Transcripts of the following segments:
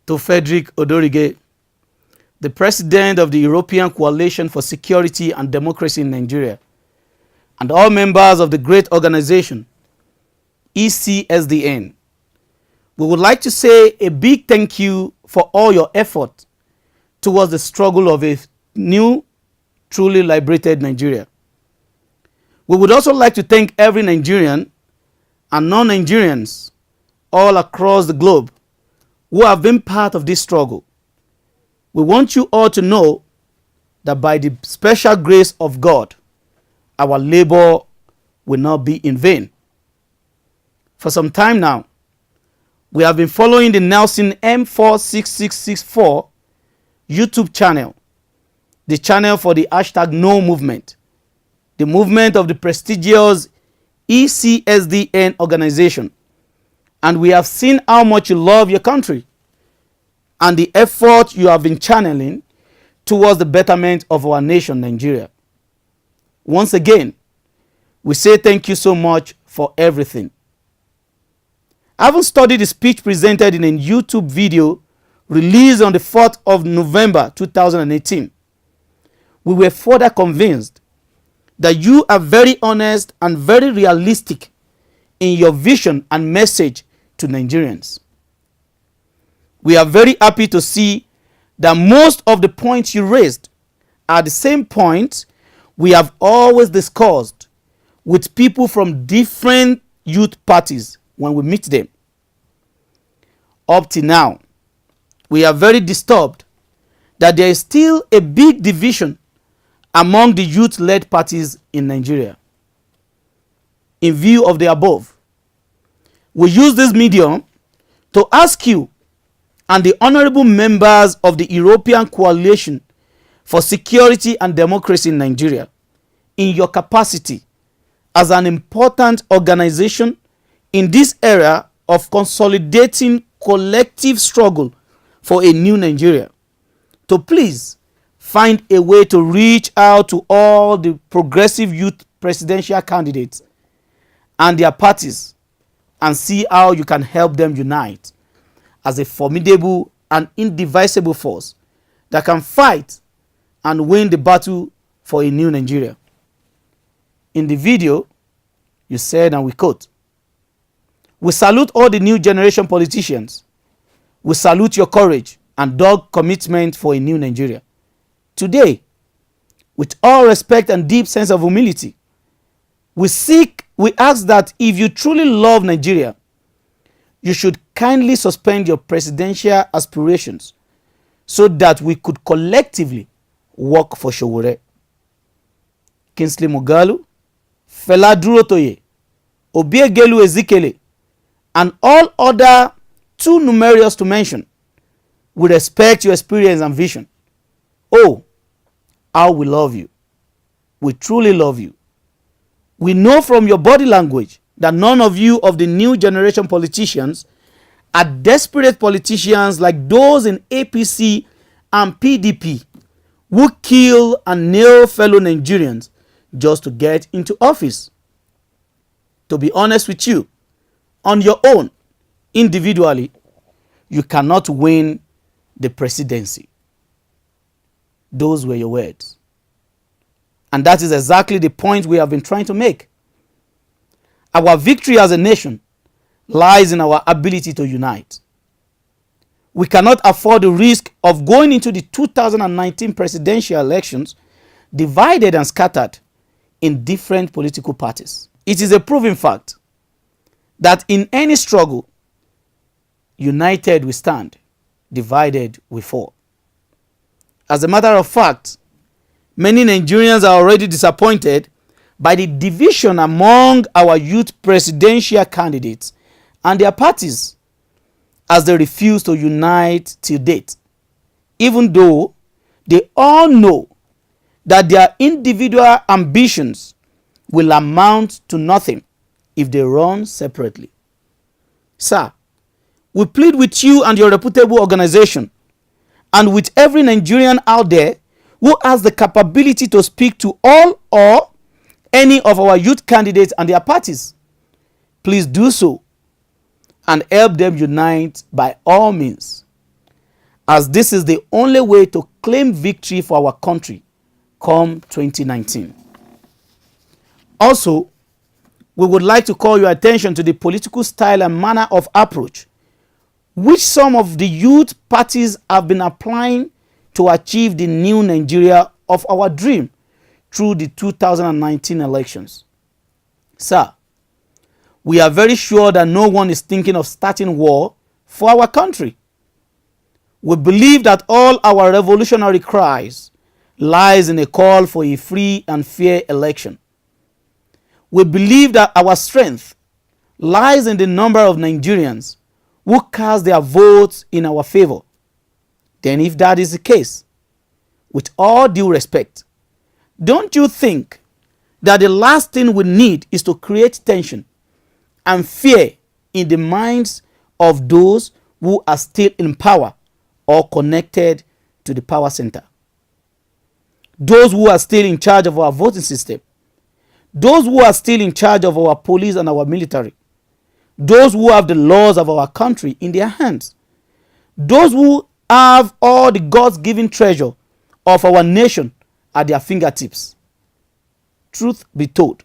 to Fedrick Odorige, the President of the European Coalition for Security and Democracy in Nigeria, and all members of the great organization, ECSDN. We would like to say a big thank you for all your effort towards the struggle of a new, truly liberated Nigeria. We would also like to thank every Nigerian and non-Nigerians all across the globe who have been part of this struggle. We want you all to know that by the special grace of God, our labor will not be in vain. For some time now, we have been following the Nelson M46664 YouTube channel, the channel for the #No movement, the movement of the prestigious ECSDN organization. And we have seen how much you love your country and the effort you have been channeling towards the betterment of our nation, Nigeria. Once again, we say thank you so much for everything. Having studied the speech presented in a YouTube video released on the 4th of November 2018, we were further convinced that you are very honest and very realistic in your vision and message to Nigerians. We are very happy to see that most of the points you raised are the same points we have always discussed with people from different youth parties when we meet them. Up to now, we are very disturbed that there is still a big division among the youth-led parties in Nigeria. In view of the above, we use this medium to ask you and the honorable members of the European Coalition for Security and Democracy in Nigeria, in your capacity as an important organization in this era of consolidating collective struggle for a new Nigeria, to please find a way to reach out to all the progressive youth presidential candidates and their parties and see how you can help them unite as a formidable and indivisible force that can fight and win the battle for a new Nigeria. In the video, you said, and we quote, "We salute all the new generation politicians. We salute your courage and dogged commitment for a new Nigeria. Today, with all respect and deep sense of humility, we ask that if you truly love Nigeria, you should kindly suspend your presidential aspirations so that we could collectively work for Showore." Kingsley Moghalu, Fela Durotoye, Obiegelu Ezekele, and all other too numerous to mention, we respect your experience and vision. Oh, how we love you. We truly love you. We know from your body language that none of you of the new generation politicians are desperate politicians like those in APC and PDP who kill and nail fellow Nigerians just to get into office. To be honest with you, on your own, individually, you cannot win the presidency. Those were your words. And that is exactly the point we have been trying to make. Our victory as a nation lies in our ability to unite. We cannot afford the risk of going into the 2019 presidential elections divided and scattered in different political parties. It is a proven fact that in any struggle, united we stand, divided we fall. As a matter of fact, many Nigerians are already disappointed by the division among our youth presidential candidates and their parties as they refuse to unite till date, even though they all know that their individual ambitions will amount to nothing if they run separately. Sir, we plead with you and your reputable organization and with every Nigerian out there who has the capability to speak to all or any of our youth candidates and their parties. Please do so and help them unite by all means. as this is the only way to claim victory for our country come 2019. Also, we would like to call your attention to the political style and manner of approach which some of the youth parties have been applying to achieve the new Nigeria of our dream through the 2019 elections. Sir, we are very sure that no one is thinking of starting war for our country. We believe that all our revolutionary cries lies in a call for a free and fair election. We believe that our strength lies in the number of Nigerians who cast their votes in our favor. Then if that is the case, with all due respect, don't you think that the last thing we need is to create tension and fear in the minds of those who are still in power or connected to the power center? Those who are still in charge of our voting system, those who are still in charge of our police and our military, those who have the laws of our country in their hands, those who have all the God-given treasure of our nation at their fingertips. Truth be told,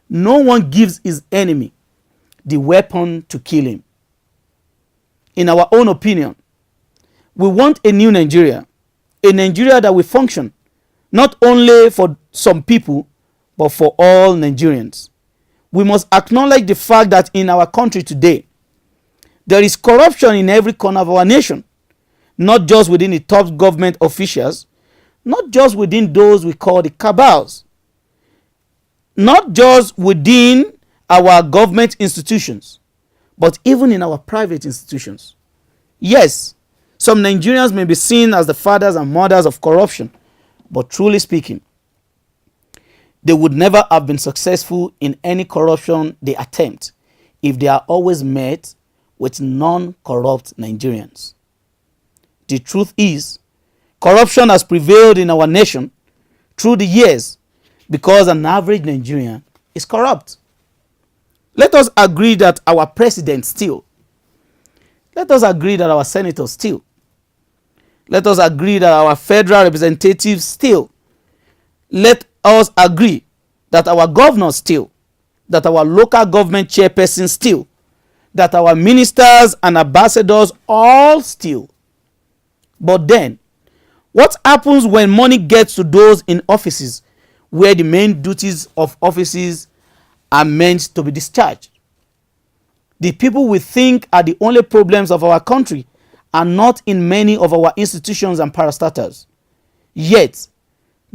no one gives his enemy the weapon to kill him. In our own opinion, we want a new Nigeria, a Nigeria that will function not only for some people, but for all Nigerians. We must acknowledge the fact that in our country today, there is corruption in every corner of our nation, not just within the top government officials, not just within those we call the cabals, not just within our government institutions, but even in our private institutions. Yes, some Nigerians may be seen as the fathers and mothers of corruption, but truly speaking, they would never have been successful in any corruption they attempt if they are always met with non-corrupt Nigerians. The truth is, corruption has prevailed in our nation through the years because an average Nigerian is corrupt. Let us agree that our president steals. Let us agree that our senators steal. Let us agree that our federal representatives steal. Let us agree that our governors steal, that our local government chairpersons steal, that our ministers and ambassadors all steal. But then, what happens when money gets to those in offices where the main duties of offices are meant to be discharged? The people we think are the only problems of our country are not in many of our institutions and parastatals. Yet,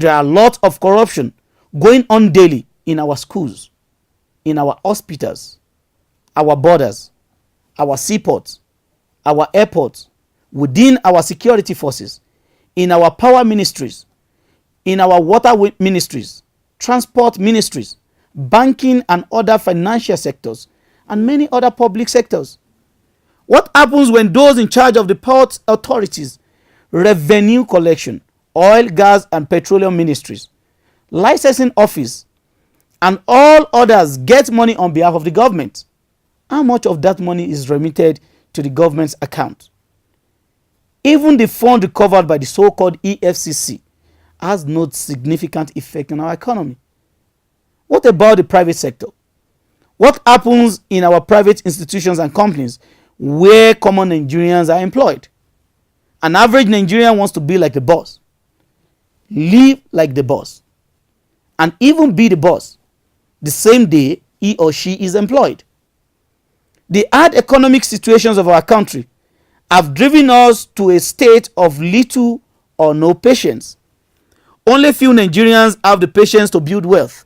there are a lot of corruption going on daily in our schools, in our hospitals, our borders, our seaports, our airports, within our security forces, in our power ministries, in our water ministries, transport ministries, banking and other financial sectors, and many other public sectors. What happens when those in charge of the port authorities, revenue collection, oil, gas, and petroleum ministries, licensing office, and all others get money on behalf of the government? How much of that money is remitted to the government's account? Even the fund recovered by the so-called EFCC has no significant effect on our economy. What about the private sector? What happens in our private institutions and companies where common Nigerians are employed? An average Nigerian wants to be like the boss, live like the boss, and even be the boss the same day he or she is employed. The hard economic situations of our country have driven us to a state of little or no patience. Only few Nigerians have the patience to build wealth.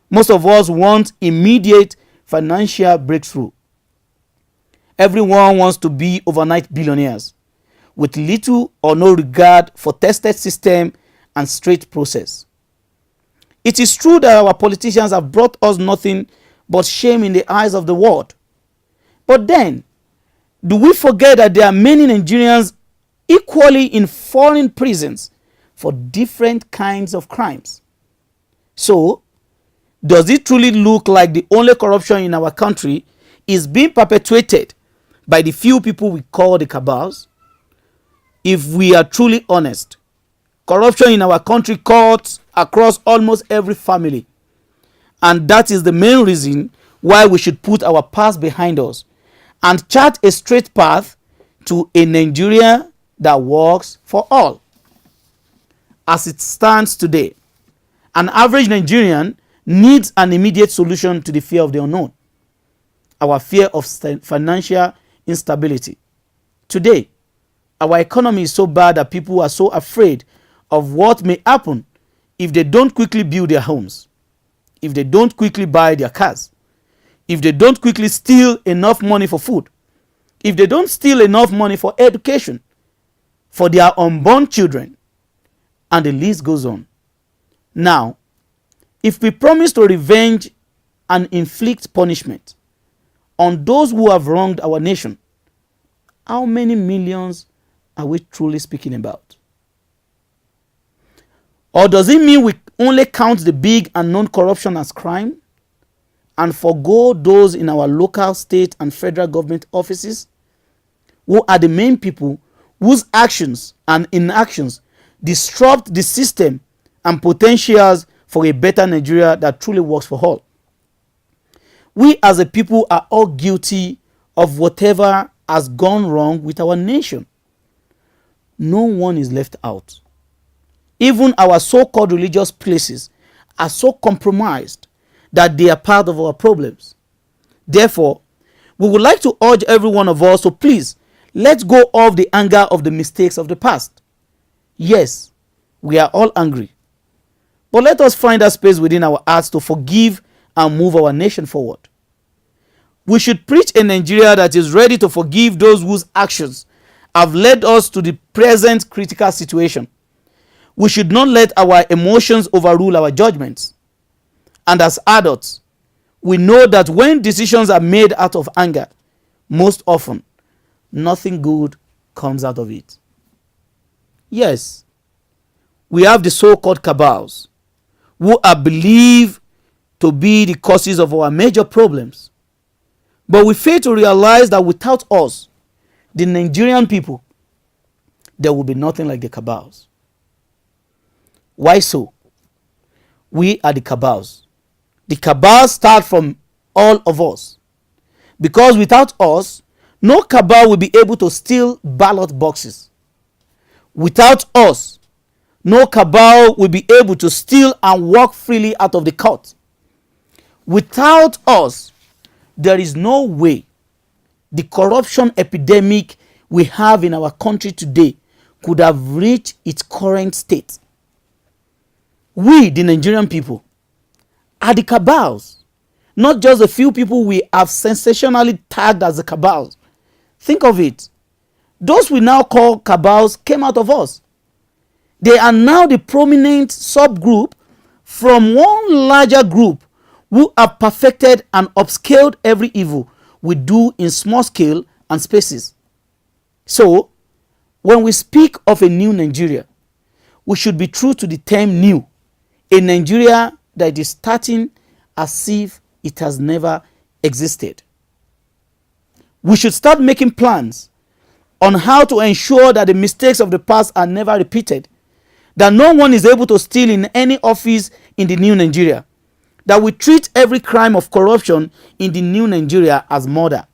Most of us want immediate financial breakthrough. Everyone wants to be overnight billionaires with little or no regard for tested system and straight process. It is true that our politicians have brought us nothing but shame in the eyes of the world. But then, do we forget that there are many Nigerians equally in foreign prisons for different kinds of crimes? So, does it truly look like the only corruption in our country is being perpetuated by the few people we call the cabals? if we are truly honest. Corruption in our country cuts across almost every family. And that is the main reason why we should put our past behind us and chart a straight path to a Nigeria that works for all. As it stands today, an average Nigerian needs an immediate solution to the fear of the unknown, our fear of financial instability. Today, our economy is so bad that people are so afraid of what may happen if they don't quickly build their homes, if they don't quickly buy their cars, if they don't quickly steal enough money for food, if they don't steal enough money for education, for their unborn children, and the list goes on. Now, if we promise to revenge and inflict punishment on those who have wronged our nation, how many millions are we truly speaking about? Or does it mean we only count the big and known corruption as crime and forgo those in our local, state, and federal government offices who are the main people whose actions and inactions disrupt the system and potentials for a better Nigeria that truly works for all? We as a people are all guilty of whatever has gone wrong with our nation. No one is left out. Even our so-called religious places are so compromised that they are part of our problems. Therefore, we would like to urge every one of us to please, let's go off the anger of the mistakes of the past. Yes, we are all angry. But let us find a space within our hearts to forgive and move our nation forward. We should preach a Nigeria that is ready to forgive those whose actions have led us to the present critical situation. We should not let our emotions overrule our judgments. And as adults, we know that when decisions are made out of anger, most often, nothing good comes out of it. Yes, we have the so-called cabals who are believed to be the causes of our major problems. But we fail to realize that without us, the Nigerian people, there will be nothing like the cabals. Why so? We are the cabals. The cabals start from all of us. Because without us, no cabal will be able to steal ballot boxes. Without us, no cabal will be able to steal and walk freely out of the court. Without us, there is no way the corruption epidemic we have in our country today could have reached its current state. We, the Nigerian people, are the cabals, not just a few people we have sensationally tagged as the cabals. Think of it. Those we now call cabals came out of us. They are now the prominent subgroup from one larger group who have perfected and upscaled every evil we do in small scale and spaces. So, when we speak of a new Nigeria, we should be true to the term new, a Nigeria that is starting as if it has never existed. We should start making plans on how to ensure that the mistakes of the past are never repeated, that no one is able to steal in any office in the new Nigeria, that we treat every crime of corruption in the new Nigeria as murder,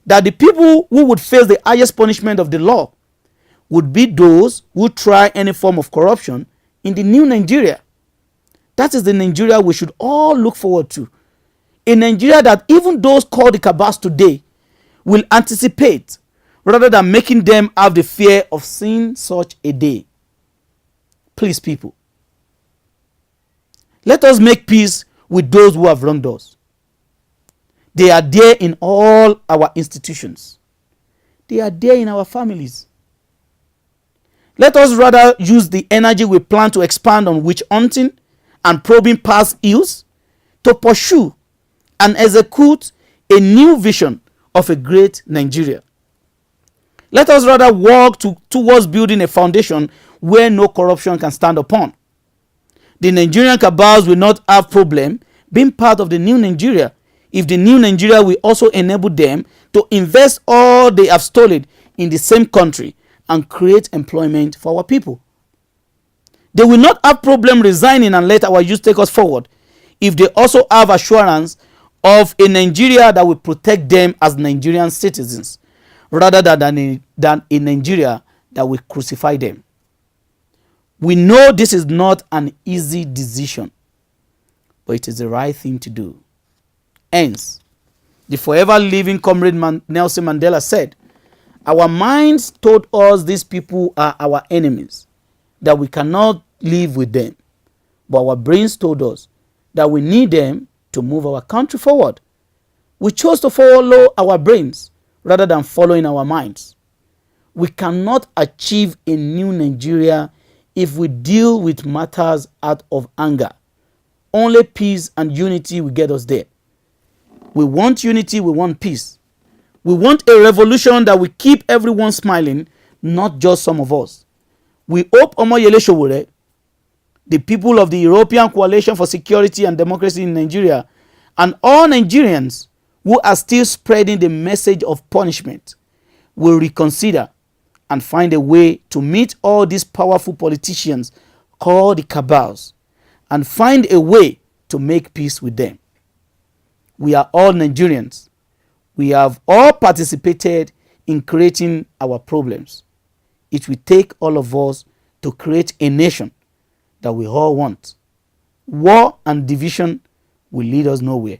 that the people who would face the highest punishment of the law would be those who try any form of corruption in the new Nigeria. That is the Nigeria we should all look forward to. A Nigeria that even those called the cabals today will anticipate, rather than making them have the fear of seeing such a day. Please, people, let us make peace with those who have wronged us. They are there in all our institutions. They are there in our families. Let us rather use the energy we plan to expand on witch hunting and probing past ills to pursue and execute a new vision of a great Nigeria. Let us rather work towards building a foundation where no corruption can stand upon. The Nigerian cabals will not have problem being part of the new Nigeria if the new Nigeria will also enable them to invest all they have stolen in the same country and create employment for our people. They will not have problem resigning and let our youth take us forward if they also have assurance of a Nigeria that will protect them as Nigerian citizens, rather than a Nigeria that will crucify them. We know this is not an easy decision, but it is the right thing to do. Hence, the forever living comrade Nelson Mandela said, our minds told us these people are our enemies, that we cannot live with them. But our brains told us that we need them to move our country forward. We chose to follow our brains rather than following our minds. We cannot achieve a new Nigeria if we deal with matters out of anger. Only peace and unity will get us there. We want unity, we want peace. We want a revolution that will keep everyone smiling, not just some of us. We hope Omoyele Sowore, the people of the European Coalition for Security and Democracy in Nigeria, and all Nigerians who are still spreading the message of punishment will reconsider and find a way to meet all these powerful politicians called the cabals and find a way to make peace with them. We are all Nigerians. We have all participated in creating our problems. It will take all of us to create a nation that we all want. War and division will lead us nowhere.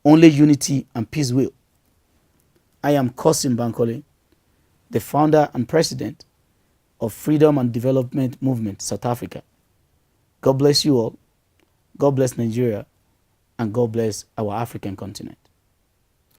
Only unity and peace will. I am Kosim Bankole, the founder and president of Freedom and Development Movement, South Africa. God bless you all. God bless Nigeria. And God bless our African continent.